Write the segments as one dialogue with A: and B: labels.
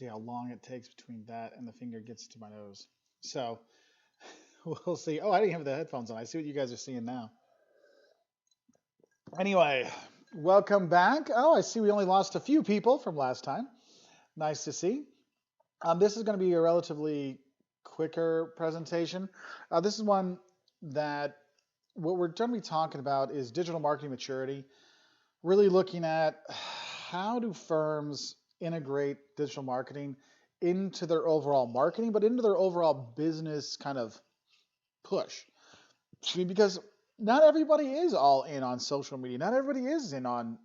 A: See how long it takes between that and the finger gets to my nose. So we'll see. Oh, I didn't have the headphones on. I see what you guys are seeing now. Anyway, welcome back. Oh, I see we only lost a few people from last time. Nice to see. This is going to be a relatively quicker presentation. This is one that what we're going to be talking about is digital marketing maturity, really looking at how do firms integrate digital marketing into their overall marketing, but into their overall business kind of push. Because not everybody is all in on social media. Not everybody is in on,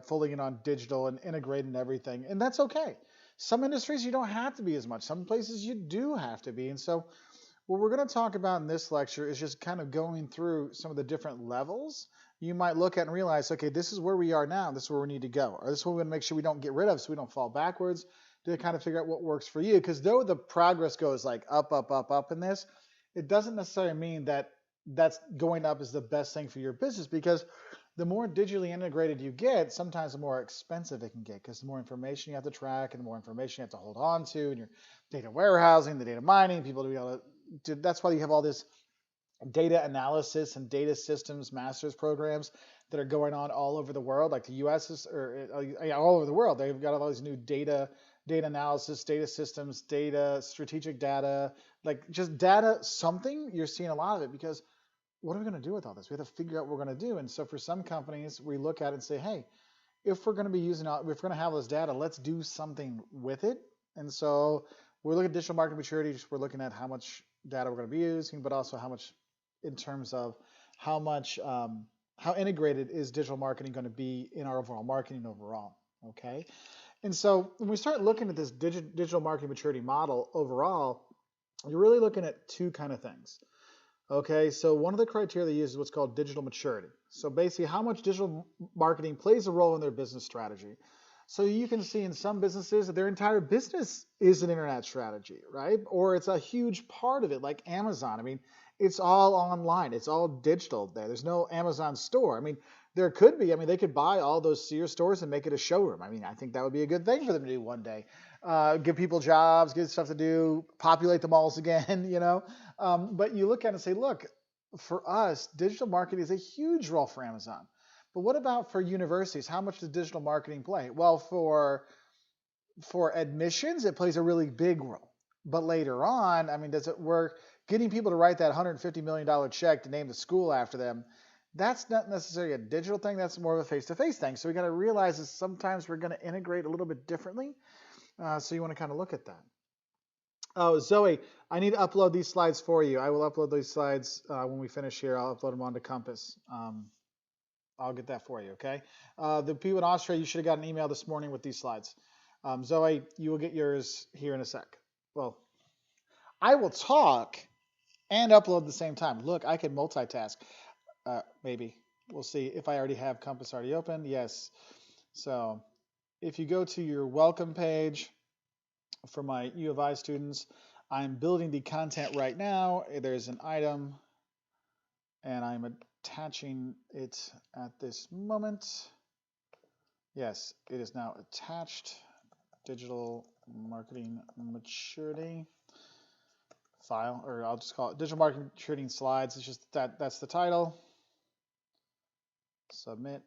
A: fully in on digital and integrating everything. And that's okay. Some industries you don't have to be as much. Some places you do have to be. And so what we're going to talk about in this lecture is just kind of going through some of the different levels you might look at and realize, okay, this is where we are now. This is where we need to go. Or this is what we want to make sure we don't get rid of so we don't fall backwards, to kind of figure out what works for you. Because though the progress goes like up, up, up, up in this, it doesn't necessarily mean that that's going up is the best thing for your business, because the more digitally integrated you get, sometimes the more expensive it can get, because the more information you have to track and the more information you have to hold on to, and your data warehousing, the data mining, people to be able to, that's why you have all this data analysis and data systems master's programs that are going on all over the world, like the US is, or all over the world. They've got all these new data analysis, data systems, data, strategic data, like just data something. You're seeing a lot of it because what are we going to do with all this? We have to figure out what we're going to do. And so for some companies, we look at it and say, hey, if we're going to be using, if we're going to have this data, let's do something with it. And so we're looking at digital marketing maturity. We're looking at how much data we're going to be using, but also how much in terms of how much, how integrated is digital marketing going to be in our overall marketing overall, okay? And so when we start looking at this digital marketing maturity model overall, you're really looking at two kind of things. Okay, so one of the criteria they use is what's called digital maturity. So basically how much digital marketing plays a role in their business strategy. So you can see in some businesses that their entire business is an internet strategy, right? Or it's a huge part of it, like Amazon. I mean, it's all online. It's all digital there. There's no Amazon store. I mean, there could be. I mean, they could buy all those Sears stores and make it a showroom. I mean, I think that would be a good thing for them to do one day. Give people jobs, give stuff to do, populate the malls again, But you look at it and say, look, for us, digital marketing is a huge role for Amazon. But what about for universities? How much does digital marketing play? Well, for admissions, it plays a really big role. But later on, I mean, does it work? Getting people to write that $150 million check to name the school after them, that's not necessarily a digital thing. That's more of a face-to-face thing. So we got to realize that sometimes we're going to integrate a little bit differently. So you want to kind of look at that. Oh, Zoe, I need to upload these slides for you. I will upload these slides when we finish here. I'll upload them onto Compass. I'll get that for you, okay? The people in Austria, you should have got an email this morning with these slides. Zoe, you will get yours here in a sec. Well, I will talk and upload at the same time. Look, I can multitask. Maybe. We'll see if I already have Compass already open. Yes. So if you go to your welcome page for my U of I students, I'm building the content right now. There's an item, and I'm attaching it at this moment. Yes, it is now attached. Digital marketing maturity file, or I'll just call it digital marketing maturity slides. It's just that's the title. Submit.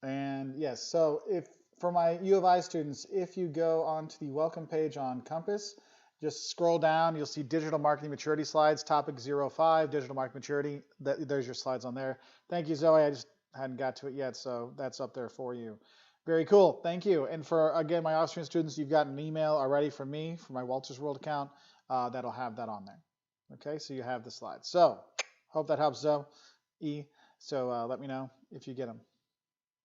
A: And yes, so if for my U of I students, if you go onto the welcome page on Compass, just scroll down, you'll see digital marketing maturity slides, topic 05, digital marketing maturity. There's your slides on there. Thank you, Zoe. I just hadn't got to it yet, so that's up there for you. Very cool. Thank you. And for, again, my Austrian students, you've got an email already from me, from my Wolters World account, that'll have that on there. Okay, so you have the slides. So hope that helps, Zoe. So let me know if you get them.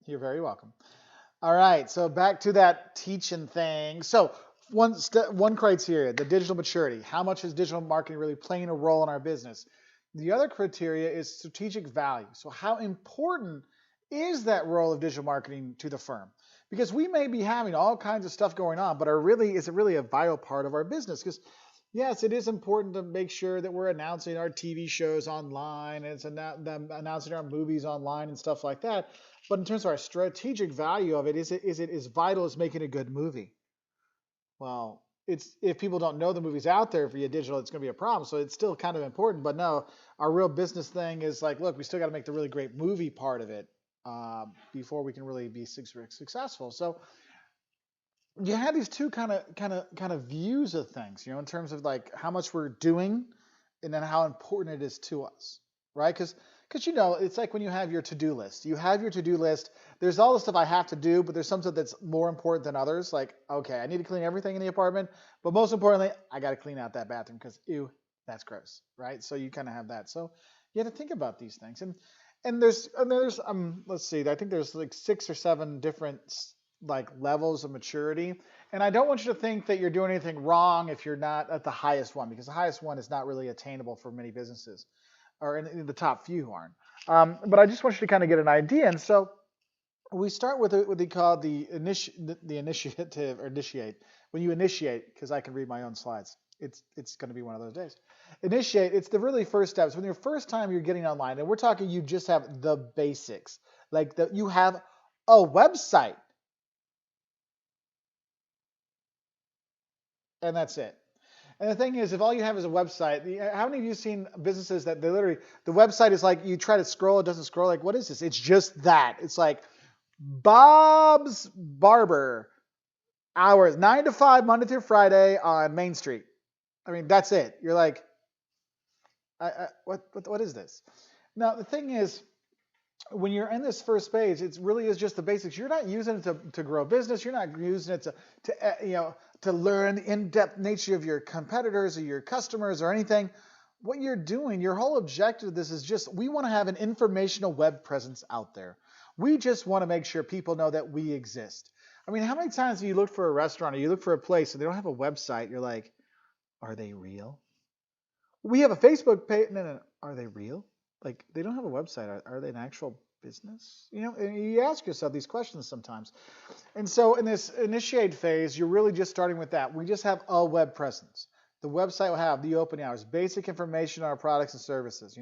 A: You're very welcome. All right, so back to that teaching thing. So one criteria, the digital maturity. How much is digital marketing really playing a role in our business? The other criteria is strategic value. So how important is that role of digital marketing to the firm? Because we may be having all kinds of stuff going on, but is it really a vital part of our business? Because yes, it is important to make sure that we're announcing our TV shows online and it's announcing our movies online and stuff like that. But in terms of our strategic value of it, is it as vital as making a good movie? Well, it's if people don't know the movie's out there via digital, it's going to be a problem. So it's still kind of important. But no, our real business thing is like, look, we still got to make the really great movie part of it before we can really be successful. So you have these two kind of views of things, in terms of like how much we're doing, and then how important it is to us, right? Because it's like when you have your to-do list. You have your to-do list. There's all the stuff I have to do, but there's some stuff that's more important than others. Like, okay, I need to clean everything in the apartment, but most importantly, I got to clean out that bathroom because ew, that's gross, right? So you kind of have that. So you have to think about these things, and there's let's see, I think there's like 6 or 7 different like levels of maturity. And I don't want you to think that you're doing anything wrong if you're not at the highest one, because the highest one is not really attainable for many businesses, or in the top few aren't. But I just want you to kind of get an idea. And so we start with what they call the initiative, or initiate. When you initiate, because I can read my own slides, it's going to be one of those days. Initiate, it's the really first steps. When your first time you're getting online, and we're talking you just have the basics, like you have a website. And that's it. And the thing is, if all you have is a website, how many of you have seen businesses that they literally, the website is like, you try to scroll, it doesn't scroll. Like, what is this? It's just that. It's like Bob's Barber, hours, 9 to 5, Monday through Friday on Main Street. I mean, that's it. You're like, what is this? Now, the thing is, when you're in this first page, it really is just the basics. You're not using it to grow business. You're not using it to learn the in-depth nature of your competitors or your customers or anything. What you're doing, your whole objective of this is just, we want to have an informational web presence out there. We just want to make sure people know that we exist. I mean, how many times have you looked for a restaurant or you look for a place and they don't have a website? You're like, are they real? We have a Facebook page. No. Are they real? Like, they don't have a website. Are they an actual business? And you ask yourself these questions sometimes. And so in this initiate phase, you're really just starting with that. We just have a web presence. The website will have the opening hours, basic information on our products and services.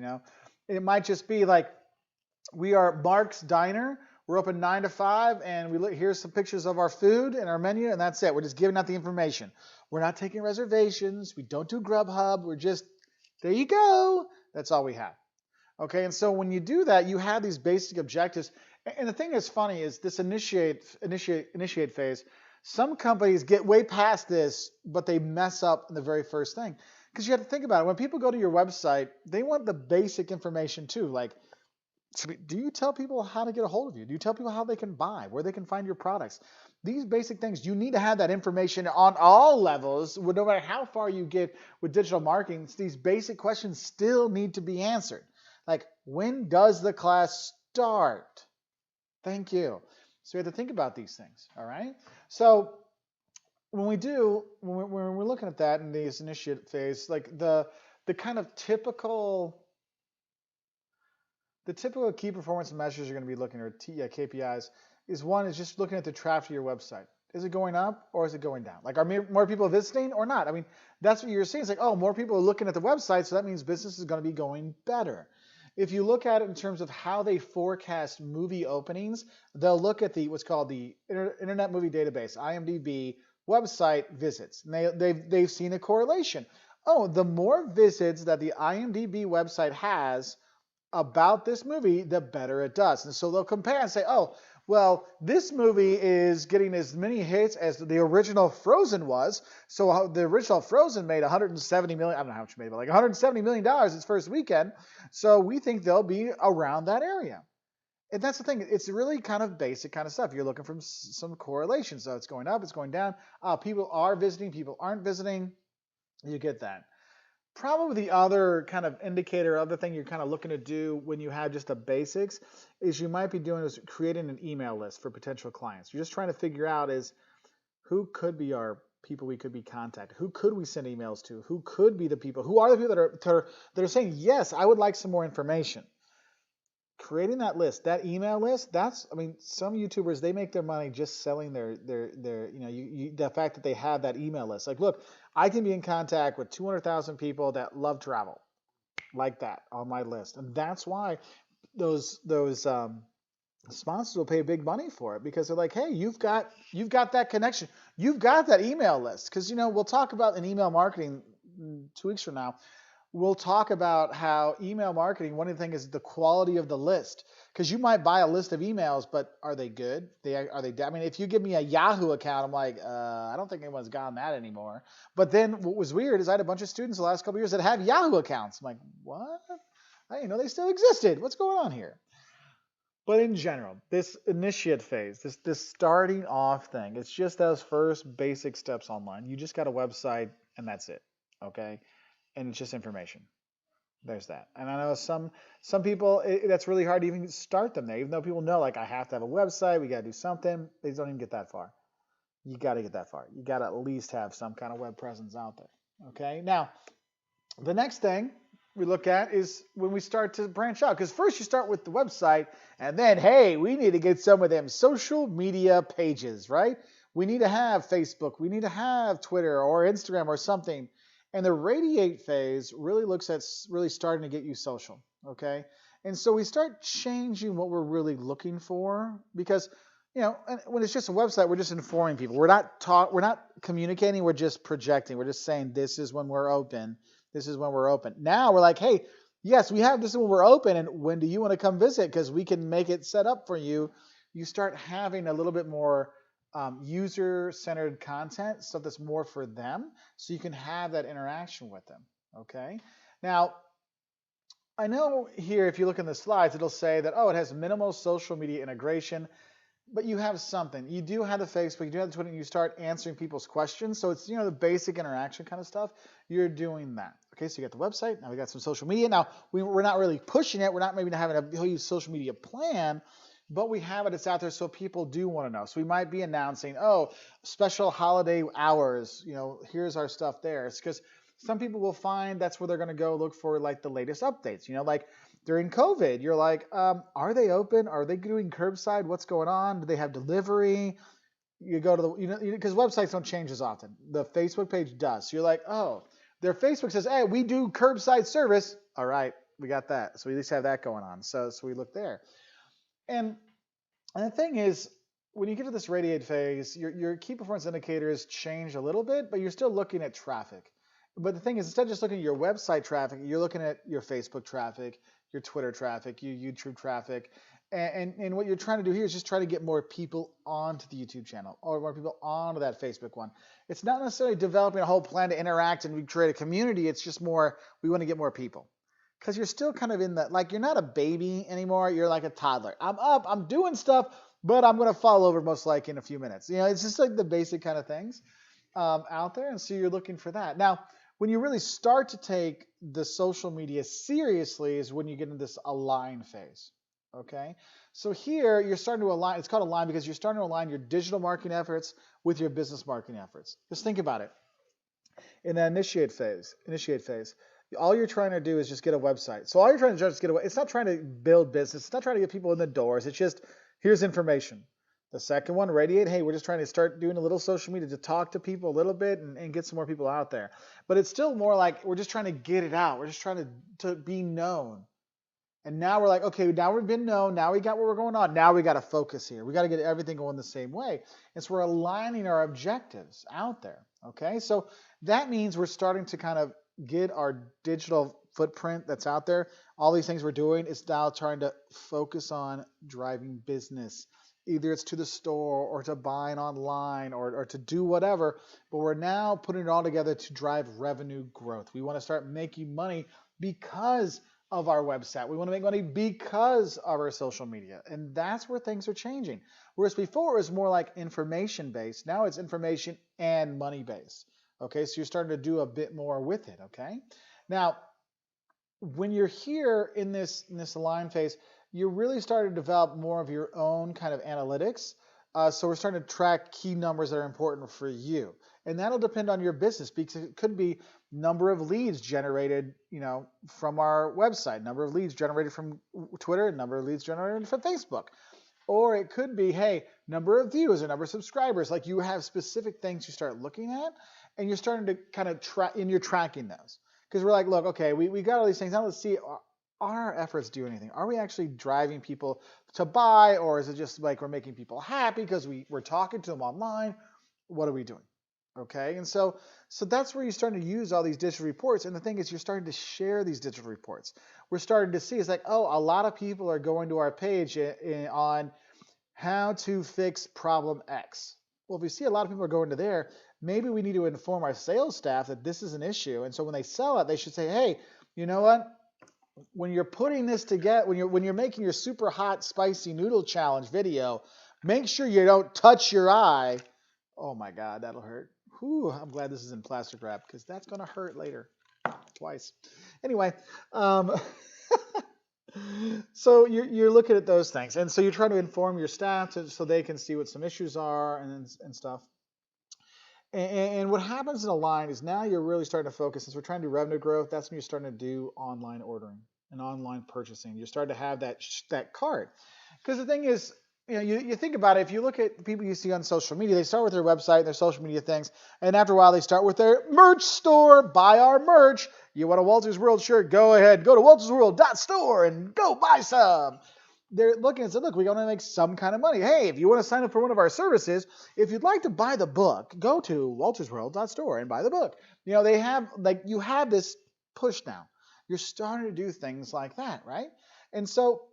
A: It might just be like, we are Mark's Diner. We're open 9 to 5, and here's some pictures of our food and our menu, and that's it. We're just giving out the information. We're not taking reservations. We don't do Grubhub. We're just, there you go. That's all we have. Okay, and so when you do that, you have these basic objectives. And the thing that's funny is this initiate phase. Some companies get way past this, but they mess up in the very first thing. Because you have to think about it. When people go to your website, they want the basic information too. Like, do you tell people how to get a hold of you? Do you tell people how they can buy, where they can find your products? These basic things, you need to have that information on all levels. No matter how far you get with digital marketing, these basic questions still need to be answered. Like, when does the class start? Thank you. So we have to think about these things, all right? So when we're looking at that in this initiate phase, like the kind of typical key performance measures you're going to be looking at, or KPIs, is one is just looking at the traffic to your website. Is it going up or is it going down? Like, are more people visiting or not? I mean, that's what you're seeing. It's like, oh, more people are looking at the website, so that means business is going to be going better. If you look at it in terms of how they forecast movie openings, they'll look at what's called the Internet Movie Database, IMDb, website visits. And they've seen a correlation. Oh, the more visits that the IMDb website has about this movie, the better it does. And so they'll compare and say, oh, well, this movie is getting as many hits as the original Frozen was. So the original Frozen made $170 million. I don't know how much it made, but like $170 million its first weekend. So we think they'll be around that area. And that's the thing. It's really kind of basic kind of stuff. You're looking for some correlation. So it's going up, it's going down. People are visiting, people aren't visiting. You get that. Probably the other kind of indicator, other thing you're kind of looking to do when you have just the basics is you might be doing is creating an email list for potential clients. You're just trying to figure out is who could be our people we could be contacted? Who could we send emails to? Who could be the people? Who are the people that are saying, yes, I would like some more information? Creating that list, that email list, some YouTubers, they make their money just selling their the fact that they have that email list. Like, look, I can be in contact with 200,000 people that love travel, like that on my list. And that's why those sponsors will pay big money for it because they're like, hey, you've got that connection, you've got that email list. Because we'll talk about in email marketing 2 weeks from now. We'll talk about how email marketing, one of the things is the quality of the list. Because you might buy a list of emails, but are they good? Are they? I mean, if you give me a Yahoo account, I'm like, I don't think anyone's gotten that anymore. But then what was weird is I had a bunch of students the last couple of years that have Yahoo accounts. I'm like, what? I didn't know they still existed. What's going on here? But in general, this initiate phase, this starting off thing, it's just those first basic steps online. You just got a website and that's it, okay? And it's just information. There's that. And I know some people, that's really hard to even start them there, even though people know, like, I have to have a website, we got to do something. They don't even get that far. You got to get that far. You got to at least have some kind of web presence out there, okay? Now, the next thing we look at is when we start to branch out. Because first you start with the website, and then, hey, we need to get some of them social media pages, right? We need to have Facebook. We need to have Twitter or Instagram or something. And the Radiate phase really looks at really starting to get you social, okay? And so we start changing what we're really looking for because, when it's just a website, we're just informing people. We're not communicating, we're just projecting. We're just saying this is when we're open. This is when we're open. Now we're like, hey, yes, we have this when we're open, and when do you want to come visit? Because we can make it set up for you. You start having a little bit more user-centered content, stuff that's more for them, so you can have that interaction with them, okay? Now, I know here, if you look in the slides, it'll say that, it has minimal social media integration, but you have something. You do have the Facebook, you do have the Twitter, and you start answering people's questions, so it's, the basic interaction kind of stuff. You're doing that. Okay, so you got the website, now we got some social media. Now, we're not really pushing it, we're not maybe having a whole social media plan, but we have it, it's out there, so people do want to know. So we might be announcing, special holiday hours, here's our stuff there. It's because some people will find that's where they're going to go look for like the latest updates. Like during COVID, you're like, are they open? Are they doing curbside? What's going on? Do they have delivery? You go to the, because websites don't change as often. The Facebook page does. So you're like, their Facebook says, hey, we do curbside service. All right, we got that. So we at least have that going on. So we look there. And the thing is, when you get to this radiate phase, your key performance indicators change a little bit, but you're still looking at traffic. But the thing is, instead of just looking at your website traffic, you're looking at your Facebook traffic, your Twitter traffic, your YouTube traffic. And what you're trying to do here is just try to get more people onto the YouTube channel or more people onto that Facebook one. It's not necessarily developing a whole plan to interact and create a community. It's just more, we want to get more people. Because you're still kind of in that, like, you're not a baby anymore. You're like a toddler. I'm up, I'm doing stuff, but I'm going to fall over most likely in a few minutes. It's just like the basic kind of things out there. And so you're looking for that. Now, when you really start to take the social media seriously is when you get into this align phase. Okay? So here you're starting to align. It's called align because you're starting to align your digital marketing efforts with your business marketing efforts. Just think about it. In the initiate phase, all you're trying to do is just get a website. So all you're trying to do is get a website. It's not trying to build business. It's not trying to get people in the doors. It's just, here's information. The second one, radiate, hey, we're just trying to start doing a little social media to talk to people a little bit and get some more people out there. But it's still more like we're just trying to get it out. We're just trying to be known. And now we're like, okay, now we've been known. Now we got what we're going on. Now we got to focus here. We got to get everything going the same way. And so we're aligning our objectives out there. Okay, so that means we're starting to kind of get our digital footprint that's out there. All these things we're doing is now trying to focus on driving business. Either it's to the store or to buying online or to do whatever, but we're now putting it all together to drive revenue growth. We want to start making money because of our website. We want to make money because of our social media. And that's where things are changing. Whereas before it was more like information-based. Now it's information and money-based. Okay, so you're starting to do a bit more with it, okay? Now, when you're here in this align phase, you're really starting to develop more of your own kind of analytics. So we're starting to track key numbers that are important for you. And that'll depend on your business because it could be number of leads generated, from our website, number of leads generated from Twitter, number of leads generated from Facebook. Or it could be, hey, number of views or number of subscribers. Like you have specific things you start looking at and you're starting to kind of track, and you're tracking those. Because we're like, look, okay, we got all these things. Now let's see, are our efforts doing anything? Are we actually driving people to buy, or is it just like we're making people happy because we're talking to them online? What are we doing? Okay, and so that's where you're starting to use all these digital reports. And the thing is, you're starting to share these digital reports. We're starting to see it's like, oh, a lot of people are going to our page on how to fix problem X. Well, if we see a lot of people are going to there, maybe we need to inform our sales staff that this is an issue. And so when they sell it, they should say, hey, you know what? When you're putting this together, when you're making your super hot spicy noodle challenge video, make sure you don't touch your eye. Oh my God, that'll hurt. Whew, I'm glad this is in plastic wrap because that's going to hurt later, twice. Anyway, so you're looking at those things, and so you're trying to inform your staff so they can see what some issues are and stuff. And what happens in a line is now you're really starting to focus, since we're trying to do revenue growth, that's when you're starting to do online ordering and online purchasing. You're starting to have that cart. Because the thing is, you think about it, if you look at the people you see on social media, they start with their website, their social media things, and after a while they start with their merch store, buy our merch. You want a Wolters World shirt? Go ahead, go to woltersworld.store and go buy some. They're looking and say, look, we want to make some kind of money. Hey, if you want to sign up for one of our services, if you'd like to buy the book, go to woltersworld.store and buy the book. They have, you have this push now. You're starting to do things like that, right? And so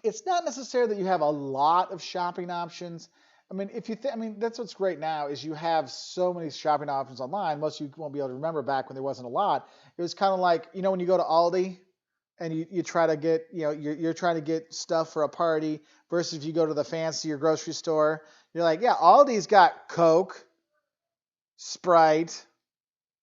A: it's not necessarily that you have a lot of shopping options. I mean, that's what's great now is you have so many shopping options online. Most of you won't be able to remember back when there wasn't a lot. It was kind of like, when you go to Aldi, and you try to get, you're trying to get stuff for a party versus if you go to the fancier grocery store, you're like, yeah, Aldi's got Coke, Sprite,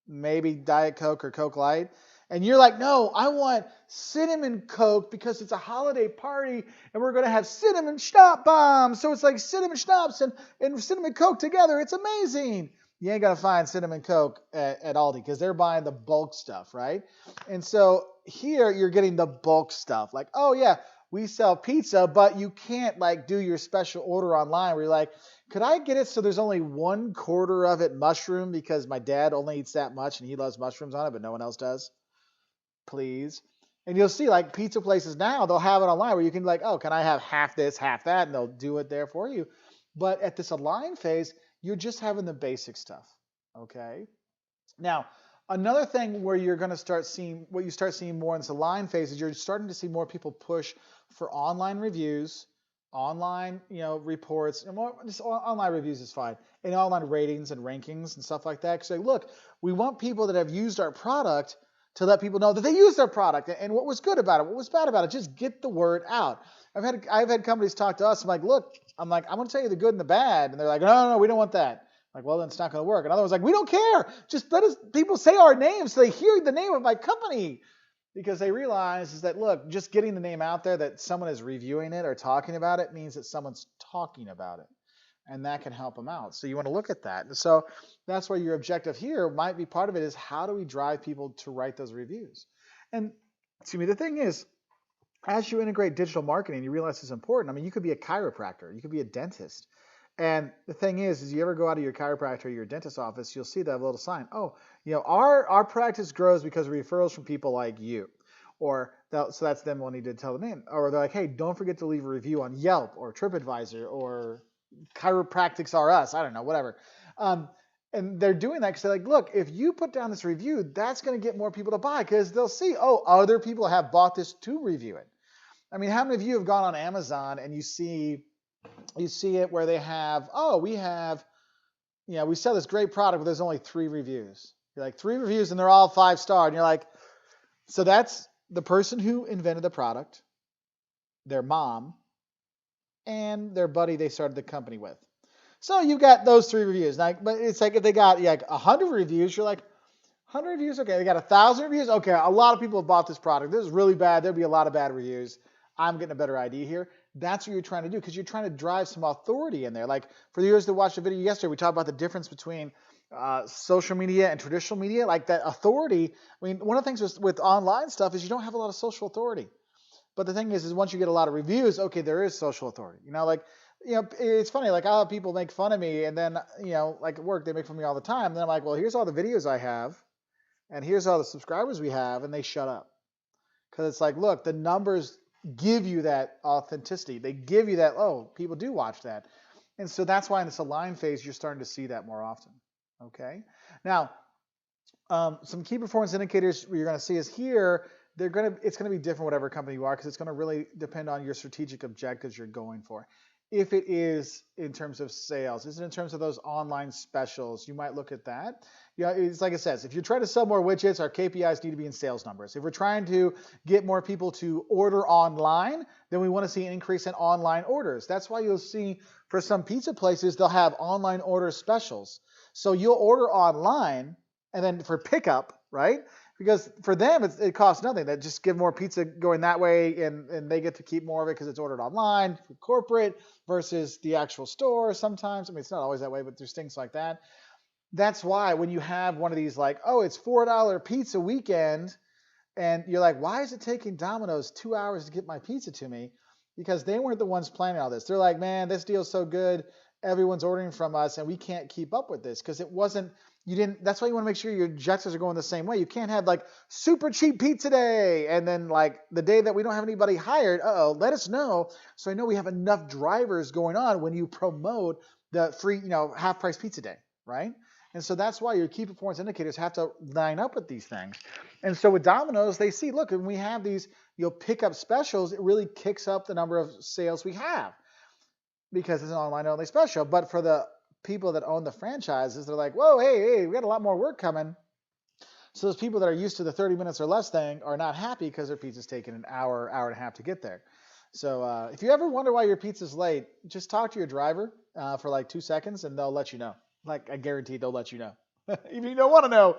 A: maybe Diet Coke or Coke Light. And you're like, no, I want cinnamon Coke because it's a holiday party and we're going to have cinnamon schnapps bombs. So it's like cinnamon schnapps and cinnamon Coke together. It's amazing. You ain't going to find cinnamon Coke at Aldi because they're buying the bulk stuff, right? And so here you're getting the bulk stuff. Like, oh yeah, we sell pizza, but you can't do your special order online where you're like, could I get it so there's only 1/4 of it mushroom because my dad only eats that much and he loves mushrooms on it, but no one else does? Please. And you'll see pizza places now, they'll have it online where you can oh, can I have half this, half that? And they'll do it there for you. But at this align phase, you're just having the basic stuff, okay? Now, another thing where you're going to start seeing, what you start seeing more in this align phase is you're starting to see more people push for online reviews, online, reports, and more, just online reviews is fine, and online ratings and rankings and stuff like that. So look, we want people that have used our product to let people know that they used our product and what was good about it, what was bad about it. Just get the word out. I've had companies talk to us. I'm like, look, I'm going to tell you the good and the bad, and they're like, no, we don't want that. I'm like, well, then it's not going to work. And others we don't care. Just let people say our name so they hear the name of my company, because they realize is that, look, just getting the name out there that someone is reviewing it or talking about it means that someone's talking about it, and that can help them out. So you want to look at that. And so that's why your objective here might be part of it is how do we drive people to write those reviews? And the thing is, as you integrate digital marketing, you realize it's important. You could be a chiropractor, you could be a dentist. And the thing is you ever go out of your chiropractor or your dentist office, you'll see that little sign. Oh, our practice grows because of referrals from people like you. So that's them wanting to tell them in. Or they're like, hey, don't forget to leave a review on Yelp or TripAdvisor or Chiropractics R Us. I don't know, whatever. And they're doing that because they're like, look, if you put down this review, that's going to get more people to buy because they'll see, oh, other people have bought this to review it. How many of you have gone on Amazon and you see it where they have, oh, we sell this great product, but there's only 3 reviews. You're like, 3 reviews and they're all 5-star. And you're like, so that's the person who invented the product, their mom, and their buddy they started the company with. So you've got those 3 reviews. But it's like if they got 100 reviews, you're like, 100 reviews? Okay, they got 1,000 reviews? Okay, a lot of people have bought this product. This is really bad. There'll be a lot of bad reviews. I'm getting a better idea here. That's what you're trying to do because you're trying to drive some authority in there. Like for the viewers that watched the video yesterday, we talked about the difference between social media and traditional media, like that authority. One of the things with online stuff is you don't have a lot of social authority. But the thing is once you get a lot of reviews, okay, there is social authority. It's funny, I'll have people make fun of me and then, at work, they make fun of me all the time. And then I'm like, well, here's all the videos I have and here's all the subscribers we have, and they shut up. because it's like, look, the numbers give you that authenticity. They give you that, oh, people do watch that. And so that's why in this align phase, you're starting to see that more often. Okay. Now, some key performance indicators you're going to see is here. It's going to be different whatever company you are, because it's going to really depend on your strategic objectives you're going for. If it is in terms of sales, is it in terms of those online specials? You might look at that. It's like it says, if you're trying to sell more widgets, our KPIs need to be in sales numbers. If we're trying to get more people to order online, then we want to see an increase in online orders. That's why you'll see for some pizza places, they'll have online order specials. So you'll order online and then for pickup, right? Because for them, it costs nothing. They just give more pizza going that way, and they get to keep more of it because it's ordered online, corporate, versus the actual store sometimes. I mean, it's not always that way, but there's things like that. That's why when you have one of these like, oh, it's $4 pizza weekend, and you're like, why is it taking Domino's 2 hours to get my pizza to me? Because they weren't the ones planning all this. They're like, man, this deal's so good. Everyone's ordering from us, and we can't keep up with this because it wasn't. That's why you want to make sure your objectives are going the same way. You can't have like super cheap pizza day and then like the day that we don't have anybody hired, let us know. So I know we have enough drivers going on when you promote the free, half price pizza day, right? And so that's why your key performance indicators have to line up with these things. And so with Domino's, they see, look, when we have these, pickup specials, it really kicks up the number of sales we have because it's an online only special. But for the people that own the franchises, they're like, whoa, hey, we got a lot more work coming. So those people that are used to the 30 minutes or less thing are not happy because their pizza's taking an hour and a half to get there. So if you ever wonder why your pizza's late, just talk to your driver for like 2 seconds and they'll let you know. Like, I guarantee they'll let you know. Even if you don't want to know,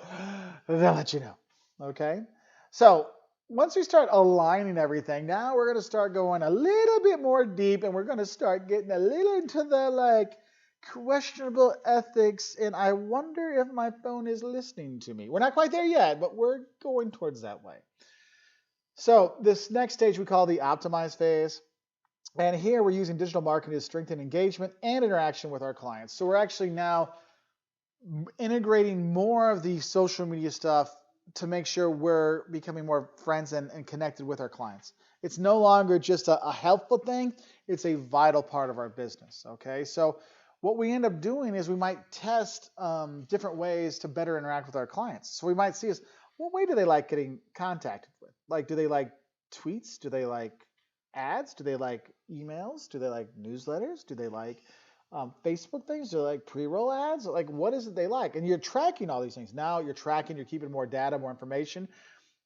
A: they'll let you know. Okay? So once we start aligning everything, now we're going to start going a little bit more deep, and we're going to start getting a little into the questionable ethics, and I wonder if my phone is listening to me. We're not quite there yet, but we're going towards that way. So this next stage we call the optimize phase. And here we're using digital marketing to strengthen engagement and interaction with our clients. So we're actually now integrating more of the social media stuff to make sure we're becoming more friends and connected with our clients. It's no longer just a helpful thing. It's a vital part of our business, okay? So what we end up doing is we might test different ways to better interact with our clients. So we might see what way do they like getting contacted with? Like, do they like tweets? Do they like ads? Do they like emails? Do they like newsletters? Do they like Facebook things? Do they like pre-roll ads? Like, what is it they like? And you're tracking all these things. Now you're keeping more data, more information.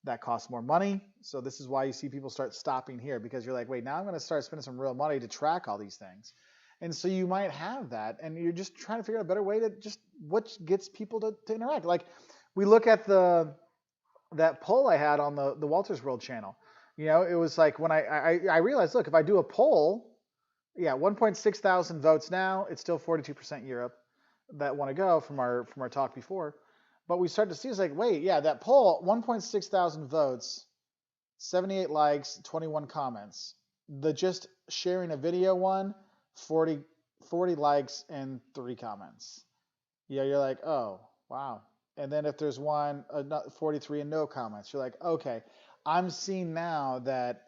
A: That costs more money. So this is why you see people start stopping here, because you're like, wait, now I'm going to start spending some real money to track all these things. And so you might have that, and you're just trying to figure out a better way to just what gets people to interact. Like, we look at that poll I had on the Wolters World channel. It was like when I realized, look, if I do a poll, 1.6 thousand votes now. It's still 42% Europe that want to go from our talk before. But we start to see, it's like, wait, that poll, 1.6 thousand votes, 78 likes, 21 comments. The just sharing a video one, 40 likes and 3 comments. You're like, oh, wow. And then if there's one, 43 and no comments, you're like, okay, I'm seeing now that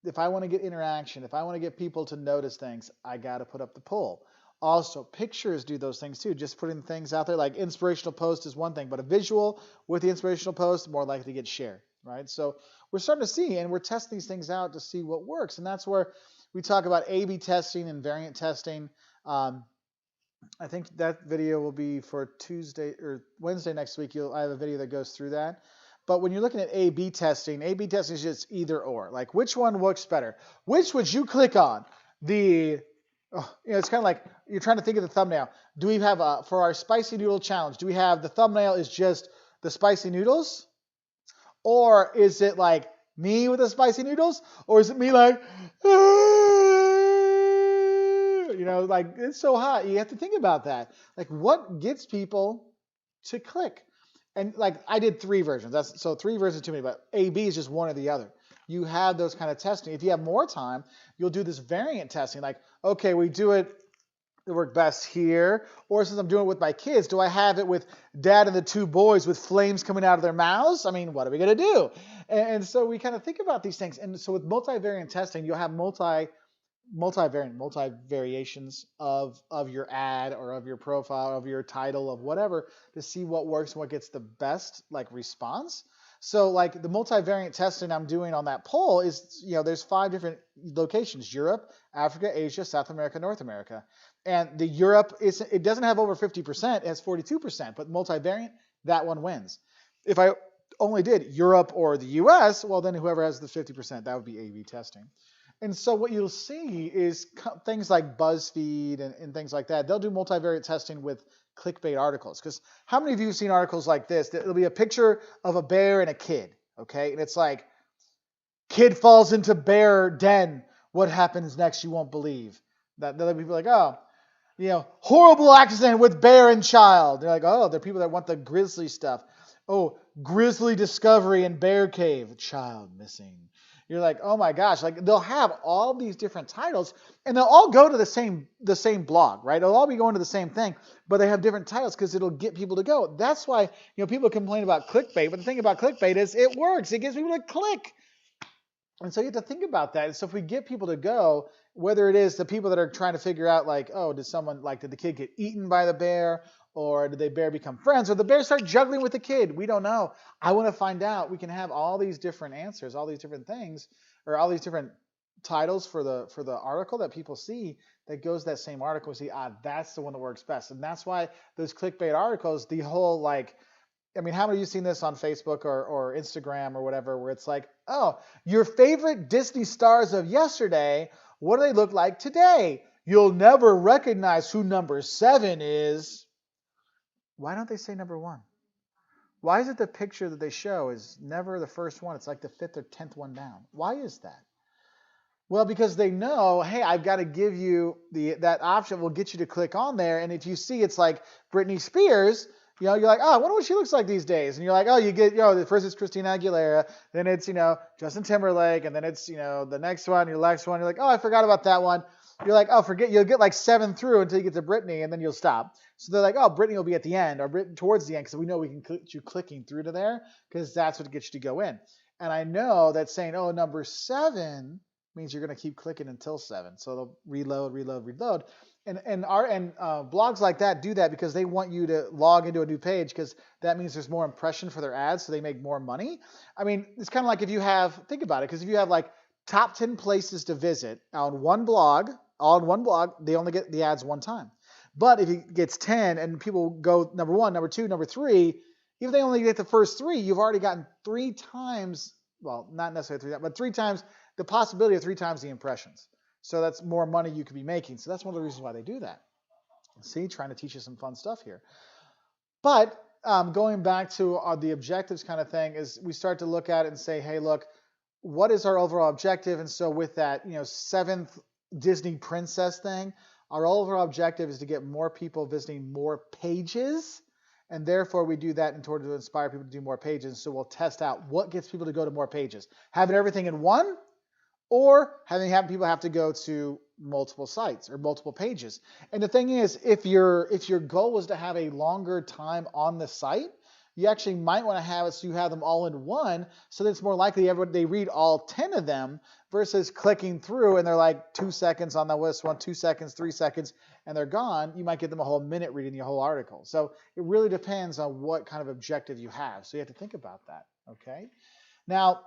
A: if I want to get interaction, if I want to get people to notice things, I got to put up the poll. Also, pictures do those things too, just putting things out there. Like inspirational post is one thing, but a visual with the inspirational post, more likely to get shared, right? So we're starting to see, and we're testing these things out to see what works. And that's where we talk about A/B testing and variant testing. I think that video will be for Tuesday or Wednesday next week. I have a video that goes through that. But when you're looking at A/B testing is just either or. Like, which one works better? Which would you click on? It's kind of like you're trying to think of the thumbnail. Do we have for our spicy noodle challenge? Do we have the thumbnail is just the spicy noodles, or is it like me with the spicy noodles, or is it me like, like it's so hot? You have to think about that. Like, what gets people to click? And like I did 3 versions. So 3 versions too many, but A/B is just one or the other. You have those kind of testing. If you have more time, you'll do this variant testing. Like, okay, we do it work best here? Or since I'm doing it with my kids, do I have it with dad and the two boys with flames coming out of their mouths? I mean, what are we going to do? And so we kind of think about these things. And so with multivariant testing, you'll have multi-variations of your ad or of your profile, of your title, of whatever, to see what works and what gets the best like response. So like the multivariant testing I'm doing on that poll is, there's 5 different locations: Europe, Africa, Asia, South America, North America. And the Europe, it doesn't have over 50%, it has 42%, but multivariant, that one wins. If I only did Europe or the US, well then whoever has the 50%, that would be A/B testing. And so what you'll see is things like BuzzFeed and things like that. They'll do multivariate testing with clickbait articles. Because how many of you have seen articles like this? It'll be a picture of a bear and a kid, okay? And it's like, kid falls into bear den. What happens next? You won't believe. That other people are like, oh, horrible accident with bear and child. They're like, oh, they're people that want the grisly stuff. Oh, grisly discovery in bear cave. Child missing. You're like, oh my gosh, like they'll have all these different titles and they'll all go to the same blog, right? They'll all be going to the same thing, but they have different titles because it'll get people to go. That's why, people complain about clickbait, but the thing about clickbait is it works. It gets people to click. And so you have to think about that. And so if we get people to go, whether it is the people that are trying to figure out like, oh, did the kid get eaten by the bear? Or did the bear become friends? Or the bear start juggling with the kid? We don't know. I want to find out. We can have all these different answers, all these different things, or all these different titles for the article that people see that goes that same article. See, that's the one that works best. And that's why those clickbait articles, the whole like, how many of you seen this on Facebook or Instagram or whatever, where it's like, oh, your favorite Disney stars of yesterday, what do they look like today? You'll never recognize who number 7 is. Why don't they say number 1? Why is it the picture that they show is never the first one? It's like the 5th or 10th one down. Why is that? Well, because they know, hey, I've got to give you that option will get you to click on there. And if you see it's like Britney Spears, you're like, oh, I wonder what she looks like these days. And you're like, oh, you get, first it's Christina Aguilera, then it's, Justin Timberlake, and then it's, the next one, you're like, oh, I forgot about that one. You're like, oh, forget, you'll get like 7 through until you get to Britney, and then you'll stop. So they're like, oh, Britney will be at the end, or towards the end, because we know we can get you clicking through to there, because that's what gets you to go in. And I know that saying, oh, number 7 means you're going to keep clicking until 7. So they'll reload. And blogs like that do that because they want you to log into a new page, because that means there's more impression for their ads, so they make more money. I mean, it's kind of like if you have, think about it, because if you have like top 10 places to visit on one blog, all in one blog, they only get the ads one time. But if it gets 10 and people go number 1, number 2, number 3, if they only get the first 3, you've already gotten 3 times, well, not necessarily 3 times, but 3 times, the possibility of 3 times the impressions. So that's more money you could be making. So that's one of the reasons why they do that. See, trying to teach you some fun stuff here. But going back to the objectives kind of thing is we start to look at it and say, hey, look, what is our overall objective? And so with that, 7th Disney princess thing, our overall objective is to get more people visiting more pages. And therefore, we do that in order to inspire people to do more pages. So we'll test out what gets people to go to more pages. Having everything in one, or having people have to go to multiple sites or multiple pages. And the thing is, if your goal was to have a longer time on the site, you actually might want to have it so you have them all in one, so that it's more likely they read all 10 of them versus clicking through and they're like 2 seconds on the list one, 2 seconds, 3 seconds, and they're gone. You might get them a whole minute reading the whole article. So it really depends on what kind of objective you have. So you have to think about that, okay? Now,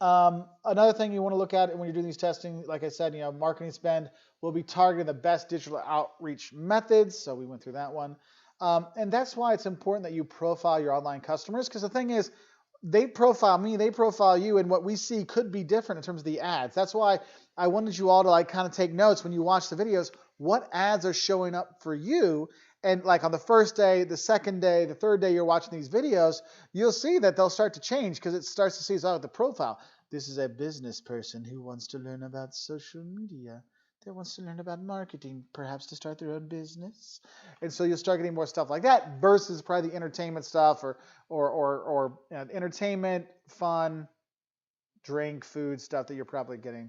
A: another thing you want to look at when you're doing these testing, like I said, marketing spend will be targeting the best digital outreach methods. So we went through that one. And that's why it's important that you profile your online customers, because the thing is, they profile me, they profile you, and what we see could be different in terms of the ads. That's why I wanted you all to kind of take notes when you watch the videos, what ads are showing up for you. And like on the first day, the second day, the third day you're watching these videos, you'll see that they'll start to change because it starts to see the profile. This is a business person who wants to learn about social media. That wants to learn about marketing, perhaps to start their own business. And so you'll start getting more stuff like that versus probably the entertainment stuff or entertainment, fun, drink, food stuff that you're probably getting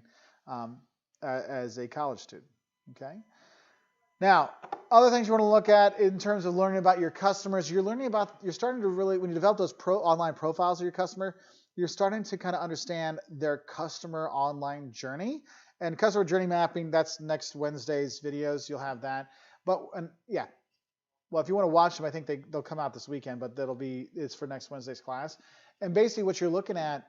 A: as a college student, okay? Now, other things you want to look at in terms of learning about your customers, you're starting to really, when you develop those online profiles of your customer, you're starting to kind of understand their customer online journey. And customer journey mapping, that's next Wednesday's videos. You'll have that. But yeah, well, if you want to watch them, I think they'll come out this weekend, but it's for next Wednesday's class. And basically what you're looking at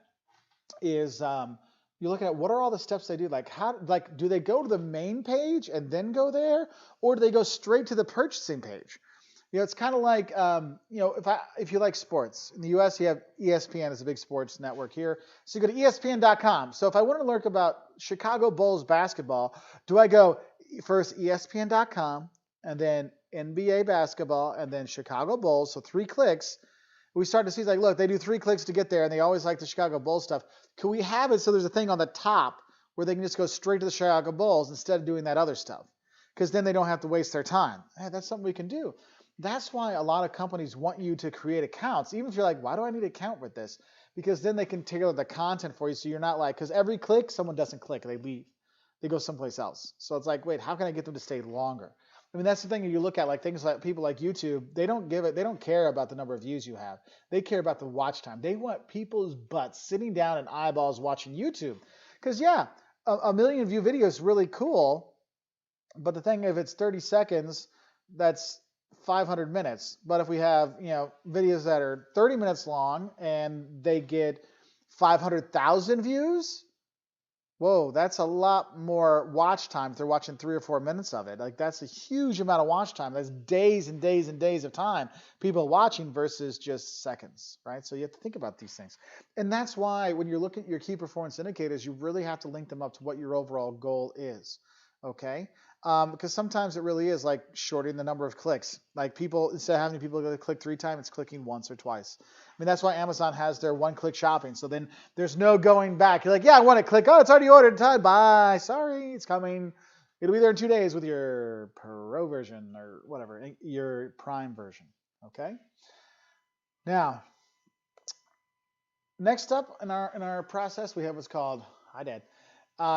A: is you're looking at what are all the steps they do. Like do they go to the main page and then go there, or do they go straight to the purchasing page? You know, it's kind of like you know, if you like sports in the U.S., you have ESPN as a big sports network here. So you go to ESPN.com. So if I want to learn about Chicago Bulls basketball, do I go first ESPN.com and then NBA basketball and then Chicago Bulls? So 3 clicks. We start to see, like, look, they do 3 clicks to get there, and they always like the Chicago Bulls stuff. Can we have it so there's a thing on the top where they can just go straight to the Chicago Bulls instead of doing that other stuff? Because then they don't have to waste their time. Hey, that's something we can do. That's why a lot of companies want you to create accounts, even if you're like, why do I need an account with this? Because then they can tailor the content for you, so you're not like, because every click, someone doesn't click, they leave. They go someplace else. So it's like, wait, how can I get them to stay longer? I mean, that's the thing you look at, like things like people like YouTube, they don't care about the number of views you have. They care about the watch time. They want people's butts sitting down and eyeballs watching YouTube. Because yeah, a million view video is really cool, but the thing, if it's 30 seconds, that's 500 minutes. But if we have, you know, videos that are 30 minutes long and they get 500,000 views, whoa, that's a lot more watch time if they're watching 3 or 4 minutes of it. Like, that's a huge amount of watch time. That's days and days and days of time people watching versus just seconds, right? So you have to think about these things. And that's why when you're looking at your key performance indicators, you really have to link them up to what your overall goal is, okay? Because sometimes it really is like shorting the number of clicks. Like people, instead of having people click 3 times, it's clicking once or twice. I mean, that's why Amazon has their one-click shopping. So then there's no going back. You're like, yeah, I want to click. Oh, it's already ordered. Bye. Sorry, it's coming. It'll be there in 2 days with your Pro version or whatever, your Prime version. Okay. Now, next up in our process, we have what's called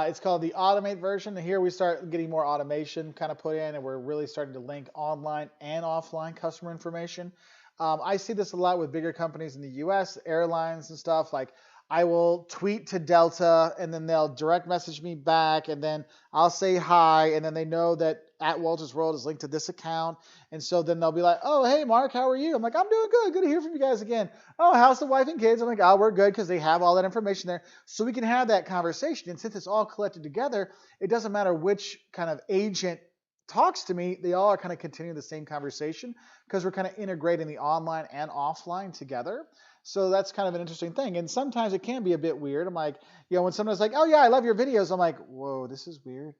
A: it's called the automate version. And here we start getting more automation kind of put in, and we're really starting to link online and offline customer information. I see this a lot with bigger companies in the US, airlines and stuff. Like, I will tweet to Delta, and then they'll direct message me back, and then I'll say hi, and then they know that @WoltersWorld is linked to this account. And so then they'll be like, oh, hey, Mark, how are you? I'm like, I'm doing good. Good to hear from you guys again. Oh, how's the wife and kids? I'm like, oh, we're good, because they have all that information there. So we can have that conversation. And since it's all collected together, it doesn't matter which kind of agent talks to me, they all are kind of continuing the same conversation because we're kind of integrating the online and offline together. So that's kind of an interesting thing. And sometimes it can be a bit weird. I'm like, you know, when someone's like, oh yeah, I love your videos, I'm like, whoa, this is weird.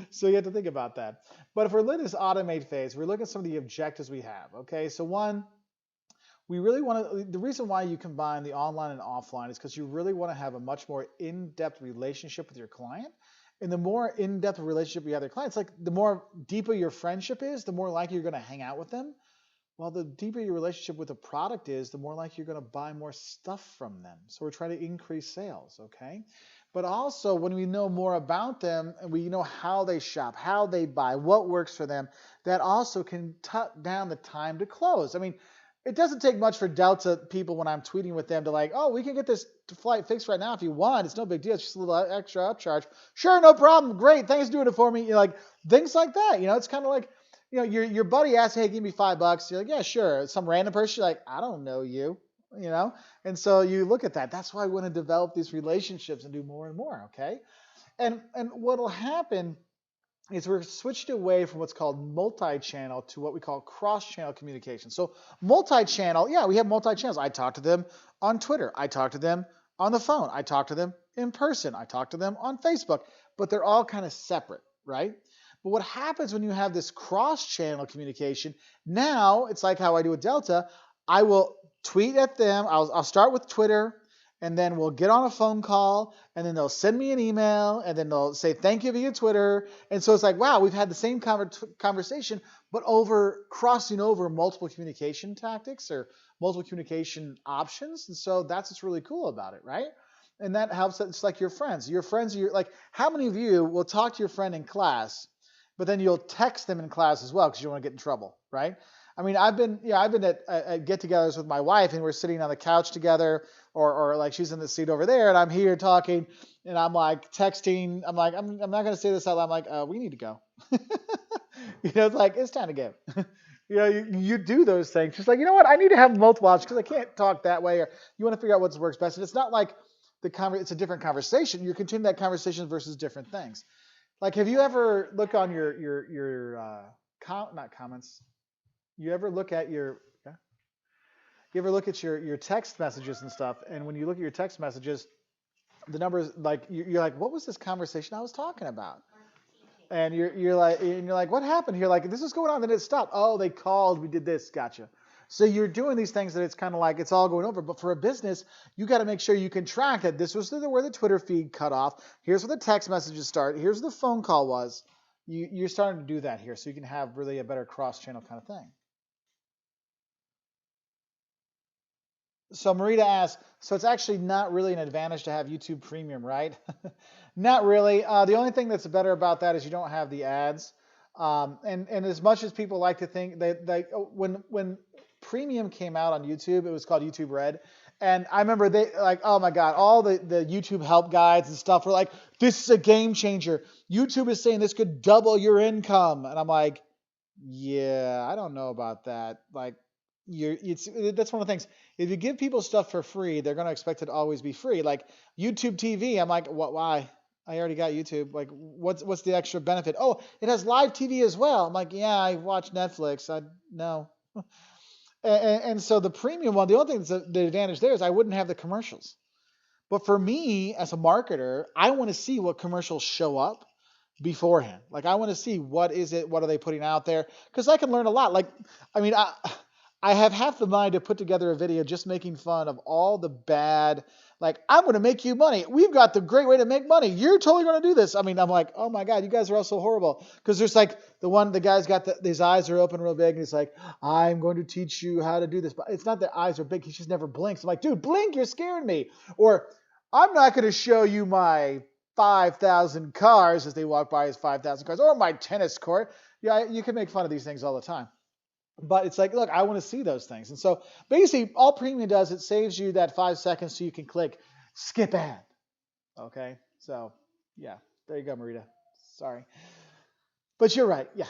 A: So you have to think about that. But if we're in this automate phase, we're looking at some of the objectives we have. Okay, so one, we really want to, the reason why you combine the online and offline is because you really want to have a much more in-depth relationship with your client. And the more in-depth relationship you have with your clients, like the more deeper your friendship is, the more likely you're going to hang out with them. Well, the deeper your relationship with the product is, the more likely you're going to buy more stuff from them. So we're trying to increase sales, okay? But also, when we know more about them and we know how they shop, how they buy, what works for them, that also can cut down the time to close. I mean, it doesn't take much for Delta people when I'm tweeting with them to like, oh, we can get this flight fixed right now if you want. It's no big deal. It's just a little extra upcharge. Sure, no problem. Great. Thanks for doing it for me. You know, like things like that. You know, it's kind of like, you know, your buddy asks, hey, give me $5. You're like, yeah, sure. Some random person, you're like, I don't know you, you know? And so you look at that. That's why I want to develop these relationships and do more and more, okay? And what'll happen is we're switched away from what's called multi-channel to what we call cross-channel communication. So multi-channel, yeah, we have multi-channels. I talk to them on Twitter. I talk to them on the phone. I talk to them in person. I talk to them on Facebook. But they're all kind of separate, right? But what happens when you have this cross-channel communication, now it's like how I do with Delta. I will tweet at them. I'll start with Twitter, and then we'll get on a phone call, and then they'll send me an email, and then they'll say thank you via Twitter. And so it's like, wow, we've had the same conversation, but crossing over multiple communication tactics or multiple communication options. And so that's what's really cool about it, right? And that helps. It's like your friends. Your friends, like, how many of you will talk to your friend in class, but then you'll text them in class as well because you don't want to get in trouble, right? I mean, I've been at get-togethers with my wife, and we're sitting on the couch together, or like she's in the seat over there, and I'm here talking, and I'm like texting. I'm like, I'm not gonna say this out loud. I'm like, we need to go. It's like it's time to go. You do those things. Just like, you know what? I need to have multiple options because I can't talk that way, or you want to figure out what works best. And it's not like it's a different conversation. You're continuing that conversation versus different things. Like, have you ever looked on your not comments? You ever look at your text messages and stuff, and when you look at your text messages, the numbers, like, you're like, what was this conversation I was talking about? And you're like, what happened here? Like, this is going on, then it stopped. Oh, they called, we did this, gotcha. So you're doing these things that it's kind of like it's all going over. But for a business, you got to make sure you can track that this was where the Twitter feed cut off. Here's where the text messages start. Here's where the phone call was. You're starting to do that here, so you can have really a better cross-channel kind of thing. So Marita asks, so it's actually not really an advantage to have YouTube Premium, right? Not really. The only thing that's better about that is you don't have the ads. And as much as people like to think when Premium came out on YouTube, it was called YouTube Red. And I remember they like, oh my God, all the YouTube help guides and stuff were like, this is a game changer. YouTube is saying this could double your income. And I'm like, yeah, I don't know about that. Like, that's one of the things. If you give people stuff for free, they're going to expect it to always be free. Like YouTube TV, I'm like, what? Why? I already got YouTube. Like, what's the extra benefit? Oh, it has live TV as well. I'm like, yeah, I watch Netflix. No. And so the premium one, the only thing that's the advantage there is I wouldn't have the commercials. But for me as a marketer, I want to see what commercials show up beforehand. Like, I want to see what are they putting out there? Because I can learn a lot. Like, I mean, I have half the mind to put together a video just making fun of all the bad, like, I'm going to make you money. We've got the great way to make money. You're totally going to do this. I mean, I'm like, oh my God, you guys are all so horrible. Because there's like the guy's got his eyes are open real big and he's like, I'm going to teach you how to do this. But it's not that eyes are big. He just never blinks. I'm like, dude, blink, you're scaring me. Or I'm not going to show you my 5,000 cars as they walk by his 5,000 cars or my tennis court. Yeah, you can make fun of these things all the time. But it's like, look, I want to see those things. And so basically all Premium does, it saves you that 5 seconds so you can click skip ad. Okay. So yeah, there you go, Marita. Sorry. But you're right. Yeah,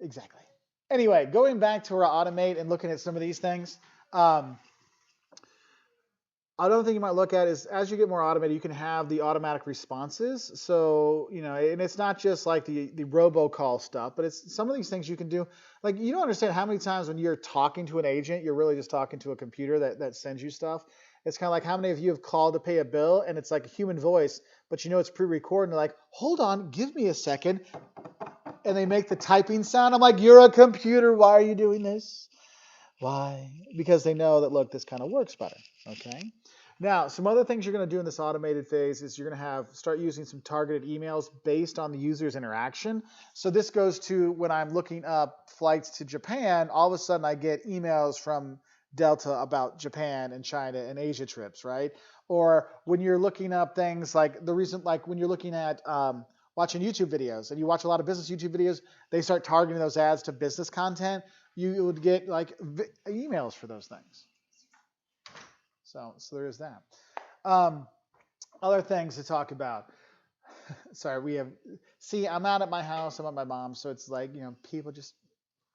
A: exactly. Anyway, going back to our automate and looking at some of these things. Another thing you might look at is as you get more automated, you can have the automatic responses. So, and it's not just like the robocall stuff, but it's some of these things you can do. Like, you don't understand how many times when you're talking to an agent, you're really just talking to a computer that sends you stuff. It's kind of like how many of you have called to pay a bill and it's like a human voice, but it's pre-recorded and they're like, hold on, give me a second. And they make the typing sound. I'm like, you're a computer. Why are you doing this? Why? Because they know that, look, this kind of works better. Okay. Now, some other things you're going to do in this automated phase is you're going to start using some targeted emails based on the user's interaction. So this goes to when I'm looking up flights to Japan, all of a sudden I get emails from Delta about Japan and China and Asia trips, right? Or when you're looking up things like when you're looking at watching YouTube videos and you watch a lot of business YouTube videos, they start targeting those ads to business content. You would get like emails for those things. So there is that. Other things to talk about. Sorry, I'm out at my house, I'm at my mom's, so it's like, people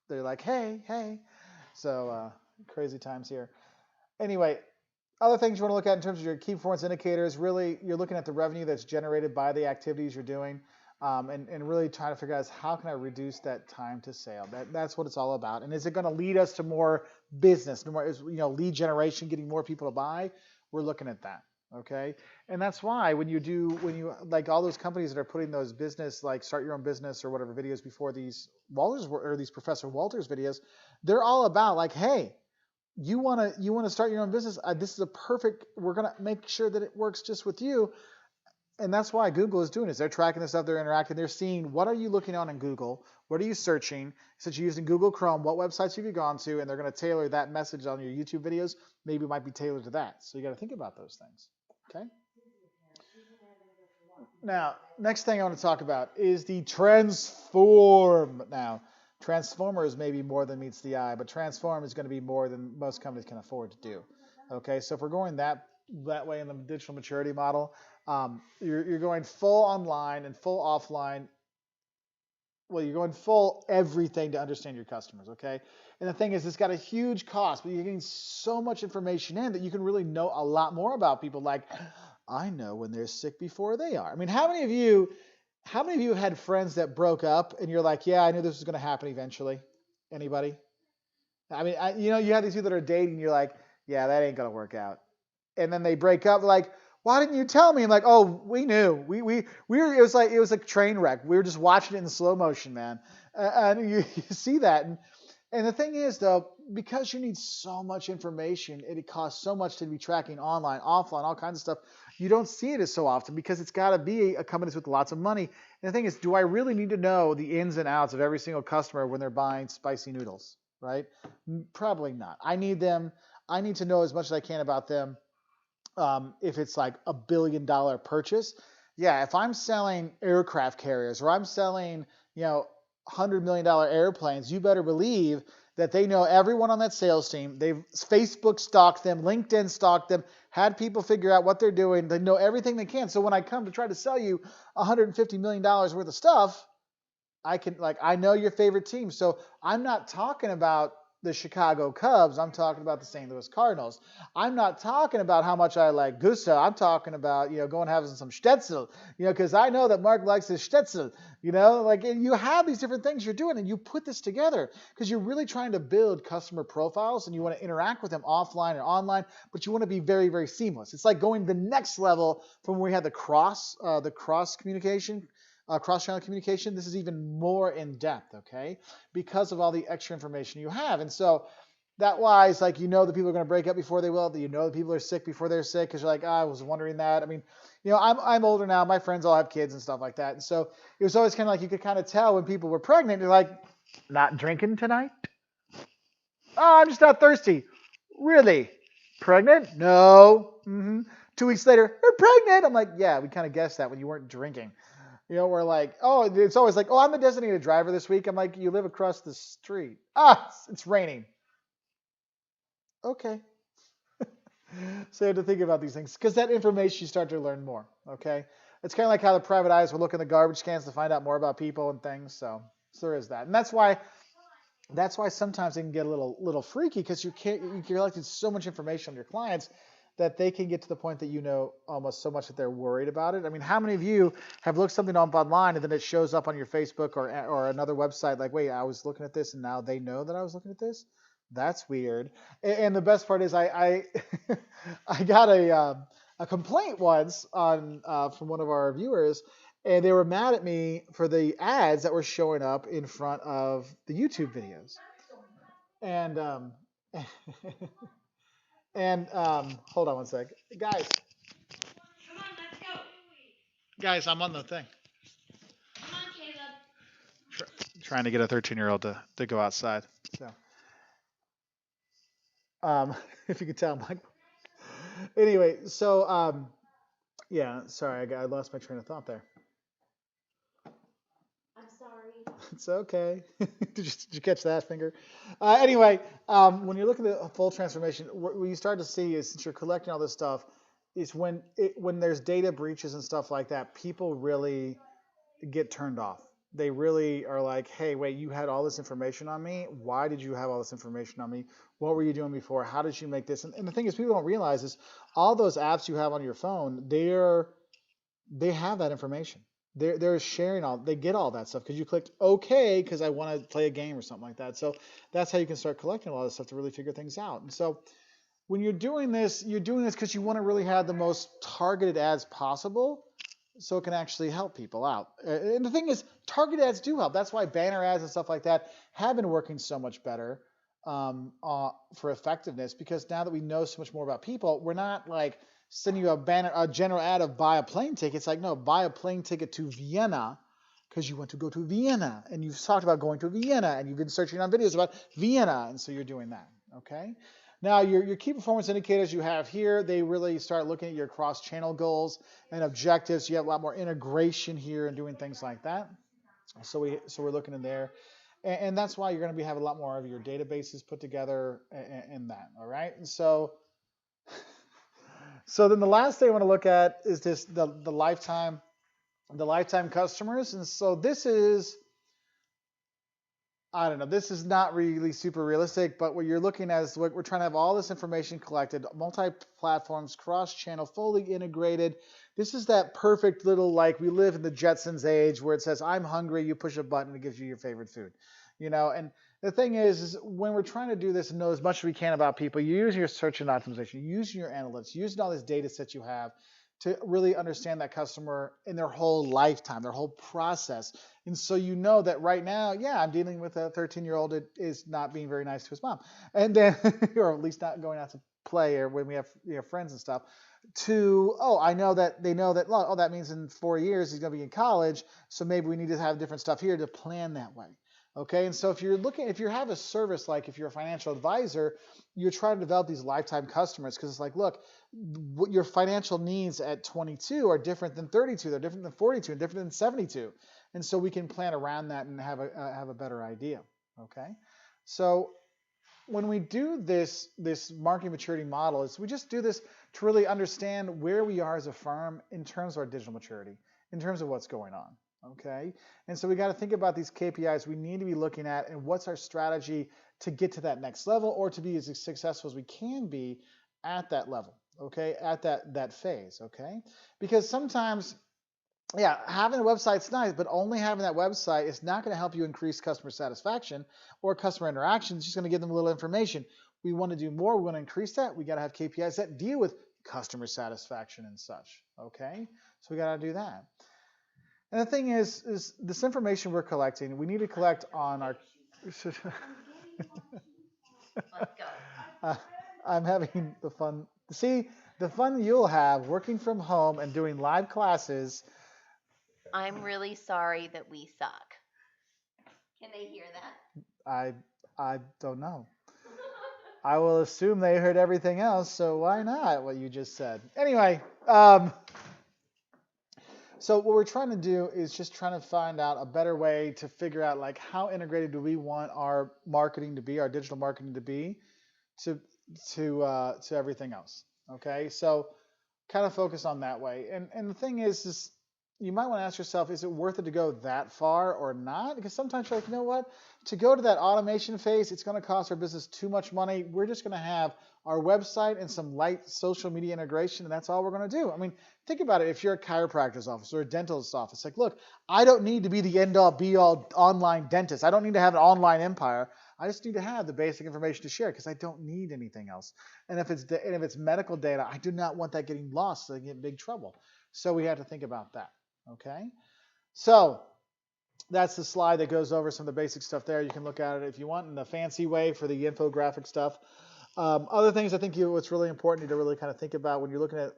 A: they're like, hey. So crazy times here. Anyway, other things you want to look at in terms of your key performance indicators, really, you're looking at the revenue that's generated by the activities you're doing. And really trying to figure out how can I reduce that time to sale? That's what it's all about. And is it going to lead us to more business, more lead generation, getting more people to buy? We're looking at that. Okay. And that's why when you like all those companies that are putting those business, like start your own business or whatever videos before these these Professor Wolters videos, they're all about like, hey, you want to start your own business. This is we're going to make sure that it works just with you. And that's why Google is doing this. They're tracking this stuff. They're interacting. They're seeing what are you looking on in Google? What are you searching? Since you're using Google Chrome, what websites have you gone to? And they're going to tailor that message on your YouTube videos. Maybe it might be tailored to that. So you got to think about those things. Okay? Now, next thing I want to talk about is the transform. Now, transformer is maybe more than meets the eye, but transform is going to be more than most companies can afford to do. Okay, so if we're going that way in the digital maturity model, you're going full online and full offline. Well, you're going full everything to understand your customers, okay? And the thing is, it's got a huge cost, but you're getting so much information in that you can really know a lot more about people. Like, I know when they're sick before they are. I mean, how many of you had friends that broke up and you're like, yeah, I knew this was going to happen eventually? Anybody? I mean, you have these people that are dating, you're like, yeah, that ain't going to work out. And then they break up, like, why didn't you tell me? And like, oh, we knew. We were. It was a train wreck. We were just watching it in slow motion, man. And you see that. And the thing is, though, because you need so much information, it costs so much to be tracking online, offline, all kinds of stuff. You don't see it as so often because it's got to be a company with lots of money. And the thing is, do I really need to know the ins and outs of every single customer when they're buying spicy noodles? Right? Probably not. I need to know as much as I can about them. If it's like $1 billion purchase, yeah, if I'm selling aircraft carriers or I'm selling, $100 million airplanes, you better believe that they know everyone on that sales team. They've Facebook stalked them, LinkedIn stalked them, had people figure out what they're doing. They know everything they can. So when I come to try to sell you $150 million worth of stuff, I know your favorite team. So I'm not talking about the Chicago Cubs. I'm talking about the St. Louis Cardinals. I'm not talking about how much I like Gustav. I'm talking about, going having some Stetzel, because I know that Mark likes his Stetzel, and you have these different things you're doing and you put this together because you're really trying to build customer profiles and you want to interact with them offline and online, but you want to be very, very seamless. It's like going the next level from where we had the cross communication, cross-channel communication. This is even more in depth, okay? Because of all the extra information you have. And so that wise, the people are going to break up before they will. The people are sick before they're sick because you're like, I was wondering that. I mean, I'm older now. My friends all have kids and stuff like that. And so it was always kind of like you could kind of tell when people were pregnant. You're like, not drinking tonight? Oh, I'm just not thirsty. Really? Pregnant? No. 2 weeks later, you're pregnant. I'm like, yeah, we kind of guessed that when you weren't drinking. We're like, oh, it's always like, oh, I'm the designated driver this week. I'm like, you live across the street. It's raining. Okay. So you have to think about these things because that information you start to learn more, okay? It's kind of like how the private eyes will look in the garbage cans to find out more about people and things. So there is that. And that's why sometimes they can get a little freaky because you're collecting so much information on your clients that they can get to the point that almost so much that they're worried about it. I mean, how many of you have looked something up online and then it shows up on your Facebook or another website like, wait, I was looking at this and now they know that I was looking at this? That's weird. And the best part is I got a complaint once from one of our viewers, and they were mad at me for the ads that were showing up in front of the YouTube videos. And And hold on one sec. Guys.
B: Come on, let's go.
A: Guys, I'm on the thing.
B: Come on, Caleb.
A: Trying to get a 13-year-old to go outside. So, if you could tell, Mike. Anyway, so, yeah, sorry, I lost my train of thought there.
B: I'm sorry.
A: It's okay. Did you catch that, finger? Anyway, when you're looking at a full transformation, what you start to see is, since you're collecting all this stuff, is when there's data breaches and stuff like that, people really get turned off. They really are like, hey, wait, you had all this information on me. Why did you have all this information on me? What were you doing before? How did you make this? And the thing is, people don't realize is all those apps you have on your phone, they have that information. They're sharing they get all that stuff because you clicked OK because I want to play a game or something like that. So that's how you can start collecting a lot of stuff to really figure things out. And so when you're doing this because you want to really have the most targeted ads possible so it can actually help people out. And the thing is, targeted ads do help. That's why banner ads and stuff like that have been working so much better for effectiveness, because now that we know so much more about people, we're not like sending you a general ad of buy a plane ticket. It's like, no, buy a plane ticket to Vienna because you want to go to Vienna, and you've talked about going to Vienna, and you've been searching on videos about Vienna, and so you're doing that. Okay. Now your key performance indicators you have here, they really start looking at your cross-channel goals and objectives. You have a lot more integration here and doing things like that. So we're looking in there, and that's why you're going to have a lot more of your databases put together in that. All right. And so then the last thing I want to look at is this the lifetime customers. And so this is, I don't know, this is not really super realistic, but what you're looking at is we're trying to have all this information collected, multi-platforms, cross-channel, fully integrated. This is that perfect little, like, we live in the Jetsons age where it says, I'm hungry, you push a button, it gives you your favorite food. And the thing is when we're trying to do this and know as much as we can about people, you use your search and optimization, using your analytics, using all this data set you have to really understand that customer in their whole lifetime, their whole process. And so you know that right now, yeah, I'm dealing with a 13-year-old that is not being very nice to his mom. And then, or at least not going out to play or when we have friends and stuff, to, I know that they know that, oh, that means in 4 years he's going to be in college. So maybe we need to have different stuff here to plan that way. Okay, and so if you have a service, like if you're a financial advisor, you're trying to develop these lifetime customers because it's like, look, what your financial needs at 22 are different than 32, they're different than 42, and different than 72, and so we can plan around that and have a better idea. Okay, so when we do this marketing maturity model, is we just do this to really understand where we are as a firm in terms of our digital maturity, in terms of what's going on. Okay, and so we got to think about these KPIs we need to be looking at and what's our strategy to get to that next level or to be as successful as we can be at that level, okay, at that phase, okay? Because sometimes, yeah, having a website's nice, but only having that website is not going to help you increase customer satisfaction or customer interaction. It's just going to give them a little information. We want to do more. We want to increase that. We got to have KPIs that deal with customer satisfaction and such, okay? So we got to do that. And the thing is this information we're collecting, we need to collect on our...
B: Let's go.
A: I'm having the fun. See, the fun you'll have working from home and doing live classes.
C: I'm really sorry that we suck. Can they hear that?
A: I don't know. I will assume they heard everything else, so why not what you just said? Anyway, so what we're trying to do is just trying to find out a better way to figure out, like, how integrated do we want our marketing to be, our digital marketing to be, to everything else. Okay, so kind of focus on that way. And the thing is you might want to ask yourself, is it worth it to go that far or not? Because sometimes you're like, you know what? To go to that automation phase, it's going to cost our business too much money. We're just going to have our website and some light social media integration, and that's all we're going to do. I mean, think about it. If you're a chiropractor's office or a dentist's office, like, look, I don't need to be the end-all, be-all online dentist. I don't need to have an online empire. I just need to have the basic information to share because I don't need anything else. And if it's medical data, I do not want that getting lost so I get in big trouble. So we have to think about that. Okay, so that's the slide that goes over some of the basic stuff there. You can look at it if you want in the fancy way for the infographic stuff. Other things I think what's really important to really kind of think about when you're looking at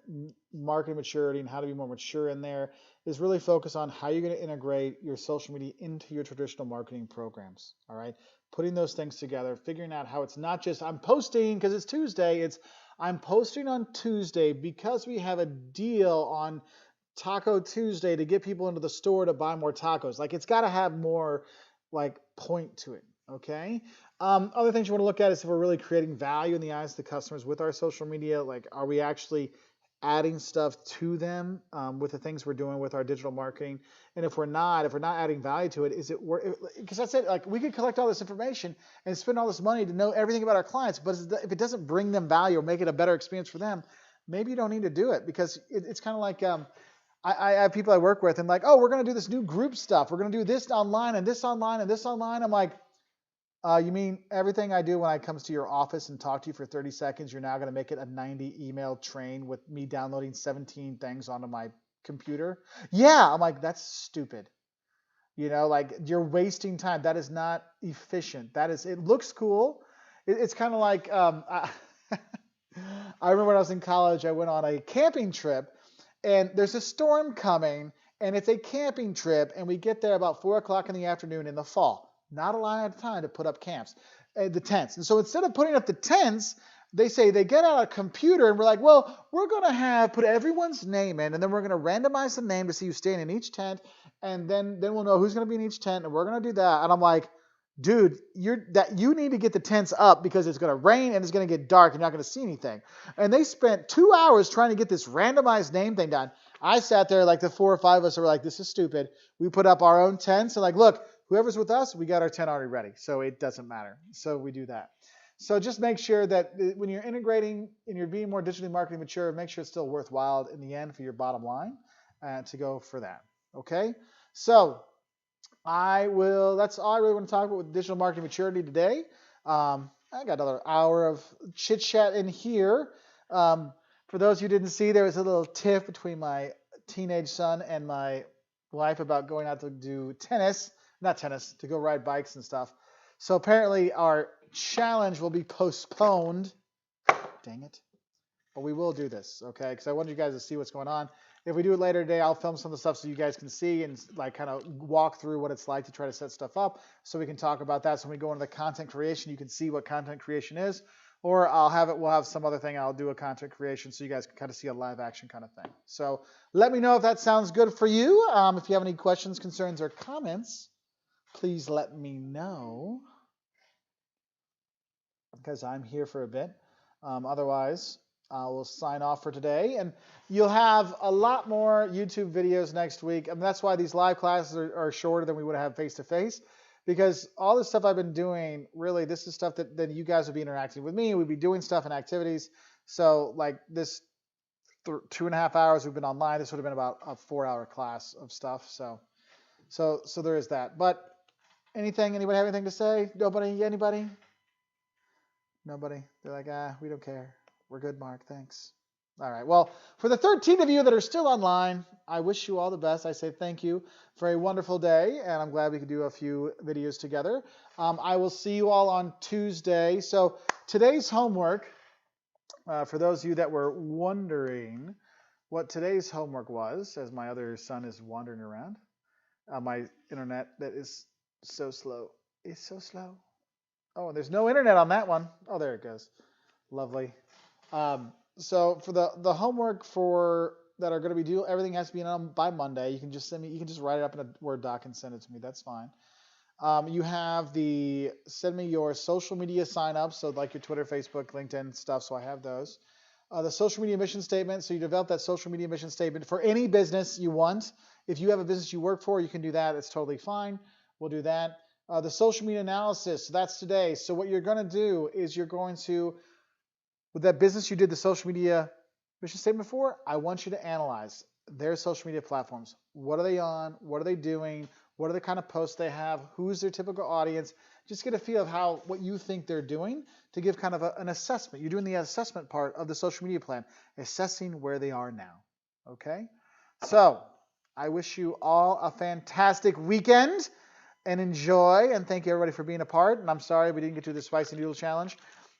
A: marketing maturity and how to be more mature in there is really focus on how you're going to integrate your social media into your traditional marketing programs. All right, putting those things together, figuring out how it's not just I'm posting because it's Tuesday. It's I'm posting on Tuesday because we have a deal on Taco Tuesday to get people into the store to buy more tacos. Like, it's got to have more like point to it. Okay. Other things you want to look at is if we're really creating value in the eyes of the customers with our social media. Like, are we actually adding stuff to them with the things we're doing with our digital marketing? And if we're not adding value to it, is it worth? Because that's it. Like, we could collect all this information and spend all this money to know everything about our clients, but if it doesn't bring them value or make it a better experience for them, maybe you don't need to do it because it's kind of like. I have people I work with and like, oh, we're going to do this new group stuff. We're going to do this online and this online and this online. I'm like, you mean everything I do when I comes to your office and talk to you for 30 seconds, you're now going to make it a 90 email train with me downloading 17 things onto my computer? Yeah. I'm like, that's stupid. Like, you're wasting time. That is not efficient. It looks cool. It's kind of like, I remember when I was in college, I went on a camping trip. And there's a storm coming, and it's a camping trip, and we get there about 4 o'clock in the afternoon in the fall. Not a lot of time to put up camps. the tents. And so instead of putting up the tents, they say they get out a computer and we're like, well, we're going to put everyone's name in, and then we're going to randomize the name to see who's staying in each tent, and then we'll know who's going to be in each tent, and we're going to do that. And I'm like, dude, you need to get the tents up because it's going to rain and it's going to get dark and you're not going to see anything. And they spent 2 hours trying to get this randomized name thing done. I sat there like the 4 or 5 of us were like, this is stupid. We put up our own tents and like, look, whoever's with us, we got our tent already ready. So it doesn't matter. So we do that. So just make sure that when you're integrating and you're being more digitally marketing mature, make sure it's still worthwhile in the end for your bottom line to go for that. Okay? So that's all I really want to talk about with digital marketing maturity today. I got another hour of chit chat in here. For those who didn't see, there was a little tiff between my teenage son and my wife about going out to do to go ride bikes and stuff. So apparently our challenge will be postponed. Dang it. But we will do this, okay? Because I want you guys to see what's going on. If we do it later today, I'll film some of the stuff so you guys can see and like kind of walk through what it's like to try to set stuff up so we can talk about that. So when we go into the content creation, you can see what content creation is. Or we'll have some other thing. I'll do a content creation so you guys can kind of see a live action kind of thing. So let me know if that sounds good for you. If you have any questions, concerns, or comments, please let me know because I'm here for a bit. Otherwise, I will sign off for today. And you'll have a lot more YouTube videos next week. And that's why these live classes are shorter than we would have face-to-face. Because all the stuff I've been doing, really, this is stuff that you guys would be interacting with me. We'd be doing stuff and activities. So like this 2.5 hours we've been online, this would have been about a 4-hour class of stuff. So there is that. But anybody have anything to say? Anybody? Nobody? They're like, we don't care. We're good, Mark. Thanks. All right. Well, for the 13 of you that are still online, I wish you all the best. I say thank you for a wonderful day, and I'm glad we could do a few videos together. I will see you all on Tuesday. So today's homework, for those of you that were wondering what today's homework was, as my other son is wandering around, my internet that is so slow. It's so slow. Oh, and there's no internet on that one. Oh, there it goes. Lovely. So for the homework that are going to be due, everything has to be in by Monday. You can just write it up in a Word doc and send it to me. That's fine. You have send me your social media sign-ups, so like your Twitter, Facebook, LinkedIn stuff, so I have those. The social media mission statement, so you develop that social media mission statement for any business you want. If you have a business you work for, you can do that. It's totally fine. We'll do that. The social media analysis, so that's today. So what you're going to do is you're going to, with that business you did the social media mission statement for, I want you to analyze their social media platforms. What are they on? What are they doing? What are the kind of posts they have? Who's their typical audience? Just get a feel of what you think they're doing to give kind of an assessment. You're doing the assessment part of the social media plan, assessing where they are now. Okay? So I wish you all a fantastic weekend and enjoy. And thank you everybody for being a part. And I'm sorry we didn't get to the spicy noodle challenge,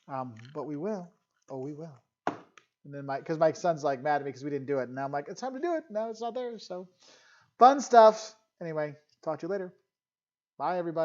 A: but we will. Oh, we will. And then because my son's like mad at me because we didn't do it. And now I'm like, it's time to do it. No, it's not there. So fun stuff. Anyway, talk to you later. Bye, everybody.